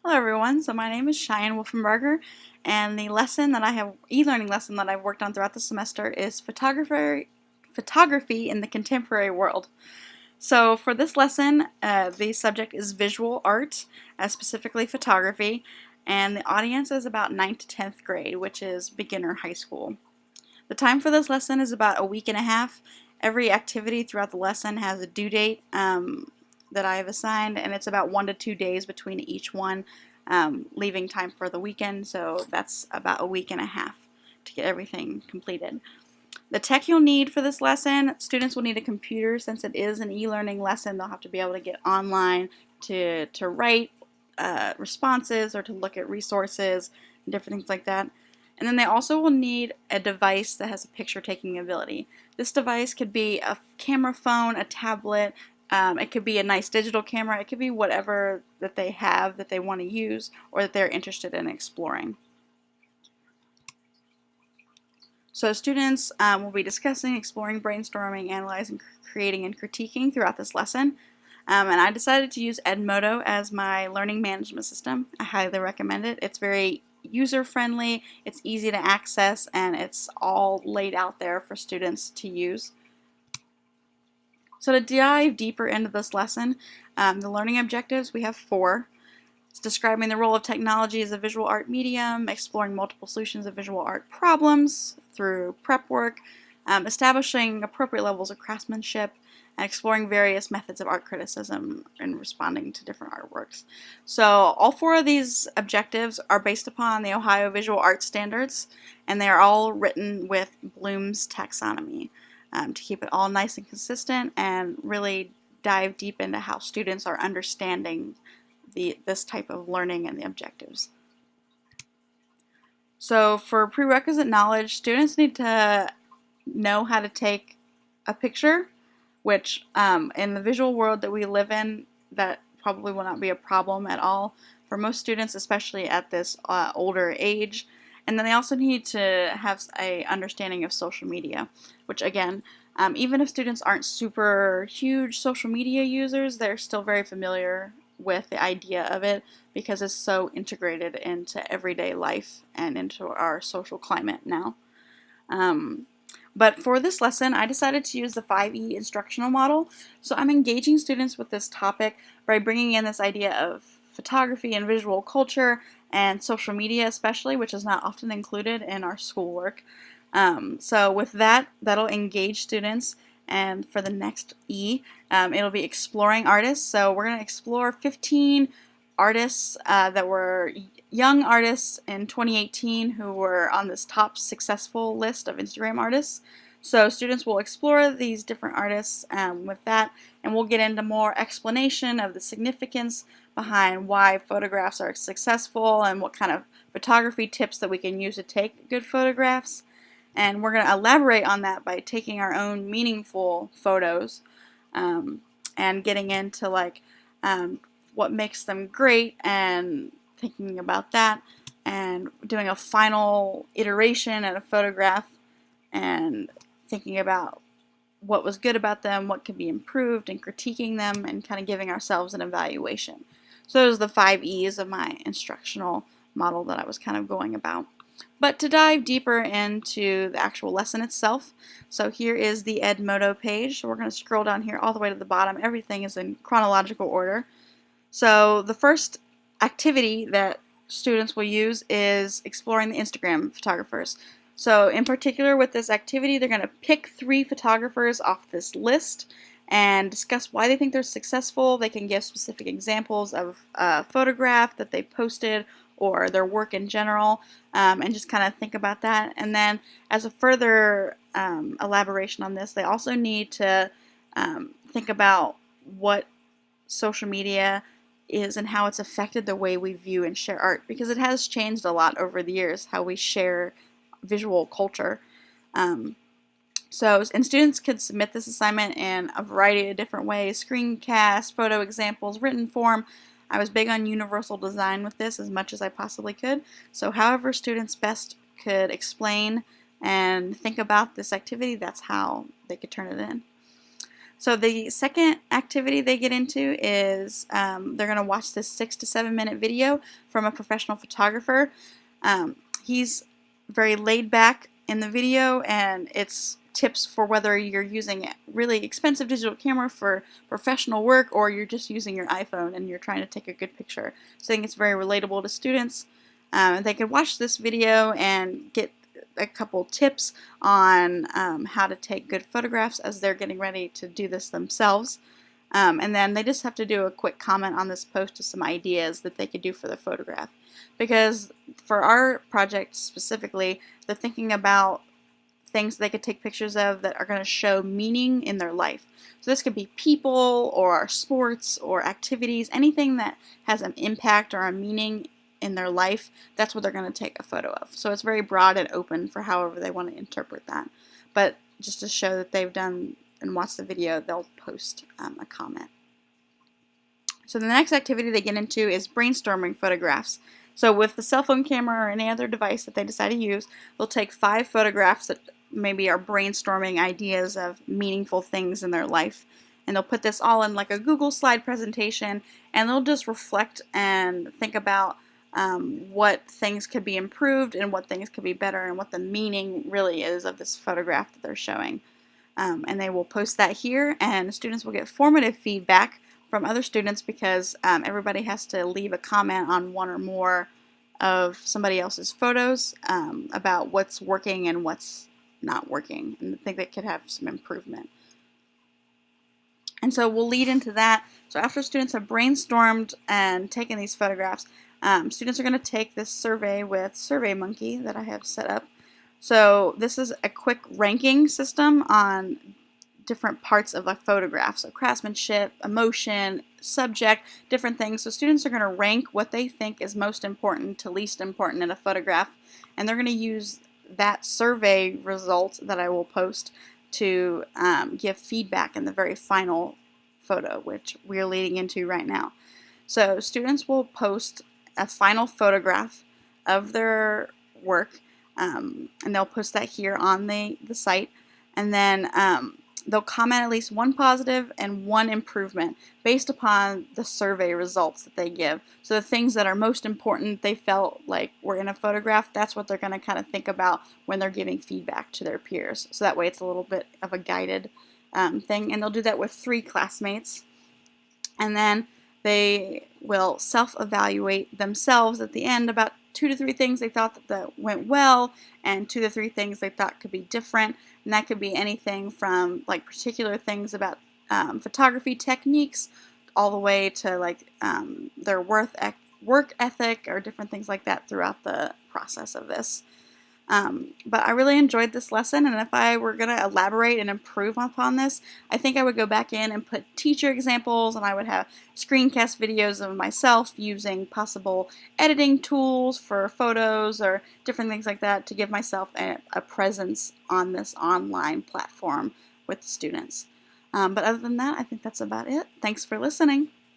Hello everyone, so my name is Cheyenne Wolfenberger, and the e-learning lesson that I've worked on throughout the semester is photography in the contemporary world. So for this lesson, the subject is visual art, specifically photography, and the audience is about 9th to 10th grade, which is beginner high school. The time for this lesson is about a week and a half. Every activity throughout the lesson has a due date that I have assigned, and it's about 1 to 2 days between each one, leaving time for the weekend, so that's about a week and a half to get everything completed. The tech you'll need for this lesson, students will need a computer. Since it is an e-learning lesson, they'll have to be able to get online to write responses or to look at resources and different things like that. And then they also will need a device that has a picture-taking ability. This device could be a camera phone, a tablet, it could be a nice digital camera, it could be whatever that they have that they want to use or that they're interested in exploring. So students will be discussing, exploring, brainstorming, analyzing, creating, and critiquing throughout this lesson. And I decided to use Edmodo as my learning management system. I highly recommend it. It's very user-friendly, it's easy to access, and it's all laid out there for students to use. So to dive deeper into this lesson, the learning objectives, we have 4. It's describing the role of technology as a visual art medium, exploring multiple solutions of visual art problems through prep work, establishing appropriate levels of craftsmanship, and exploring various methods of art criticism and responding to different artworks. So all 4 of these objectives are based upon the Ohio Visual Arts Standards, and they are all written with Bloom's taxonomy to keep it all nice and consistent and really dive deep into how students are understanding this type of learning and the objectives. So for prerequisite knowledge, students need to know how to take a picture, which in the visual world that we live in, that probably will not be a problem at all for most students, especially at this older age. And then they also need to have an understanding of social media, which again, even if students aren't super huge social media users, they're still very familiar with the idea of it because it's so integrated into everyday life and into our social climate now. But for this lesson, I decided to use the 5E instructional model. So I'm engaging students with this topic by bringing in this idea of photography and visual culture and social media especially, which is not often included in our schoolwork. So with that, that'll engage students. And for the next E, it'll be exploring artists. So we're going to explore 15 artists that were young artists in 2018 who were on this top successful list of Instagram artists. So students will explore these different artists with that, and we'll get into more explanation of the significance behind why photographs are successful and what kind of photography tips that we can use to take good photographs. And we're going to elaborate on that by taking our own meaningful photos and getting into like what makes them great and thinking about that and doing a final iteration at a photograph and thinking about what was good about them, what could be improved, and critiquing them and kind of giving ourselves an evaluation. So those are the 5 E's of my instructional model that I was kind of going about. But to dive deeper into the actual lesson itself, so here is the Edmodo page. So we're going to scroll down here all the way to the bottom. Everything is in chronological order. So the first activity that students will use is exploring the Instagram photographers. So in particular with this activity, they're going to pick 3 photographers off this list and discuss why they think they're successful. They can give specific examples of a photograph that they posted or their work in general, and just kind of think about that. And then as a further elaboration on this, they also need to think about what social media is and how it's affected the way we view and share art, because it has changed a lot over the years how we share visual culture. And students could submit this assignment in a variety of different ways: screencasts, photo examples, written form. I was big on universal design with this as much as I possibly could. So however students best could explain and think about this activity, that's how they could turn it in. So the second activity they get into is they're going to watch this 6 to 7 minute video from a professional photographer. He's very laid back in the video, and it's tips for whether you're using a really expensive digital camera for professional work or you're just using your iPhone and you're trying to take a good picture. So I think it's very relatable to students. They can watch this video and get a couple tips on how to take good photographs as they're getting ready to do this themselves. And then they just have to do a quick comment on this post to some ideas that they could do for the photograph. Because for our project specifically, they're thinking about things they could take pictures of that are going to show meaning in their life. So this could be people or sports or activities, anything that has an impact or a meaning in their life. That's what they're going to take a photo of. So it's very broad and open for however they want to interpret that. But just to show that they've done and watched the video, they'll post a comment. So the next activity they get into is brainstorming photographs. So with the cell phone camera or any other device that they decide to use, they'll take 5 photographs that maybe are brainstorming ideas of meaningful things in their life. And they'll put this all in like a Google slide presentation, and they'll just reflect and think about what things could be improved and what things could be better and what the meaning really is of this photograph that they're showing. And they will post that here, and students will get formative feedback from other students because everybody has to leave a comment on one or more of somebody else's photos about what's working and what's not working, and I think they could have some improvement. And so we'll lead into that. So after students have brainstormed and taken these photographs, students are going to take this survey with SurveyMonkey that I have set up. So this is a quick ranking system on different parts of a photograph. So craftsmanship, emotion, subject, different things. So students are going to rank what they think is most important to least important in a photograph, and they're going to use that survey result that I will post to give feedback in the very final photo, which we're leading into right now. So students will post a final photograph of their work, and they'll post that here on the site, and then they'll comment at least one positive and one improvement based upon the survey results that they give. So the things that are most important they felt like were in a photograph, that's what they're going to kind of think about when they're giving feedback to their peers. So that way it's a little bit of a guided thing. And they'll do that with 3 classmates. And then they will self-evaluate themselves at the end about 2 to 3 things they thought that went well and 2 to 3 things they thought could be different. And that could be anything from like particular things about photography techniques all the way to like their work ethic or different things like that throughout the process of this. But I really enjoyed this lesson, and if I were going to elaborate and improve upon this, I think I would go back in and put teacher examples, and I would have screencast videos of myself using possible editing tools for photos or different things like that to give myself a presence on this online platform with the students. But other than that, I think that's about it. Thanks for listening.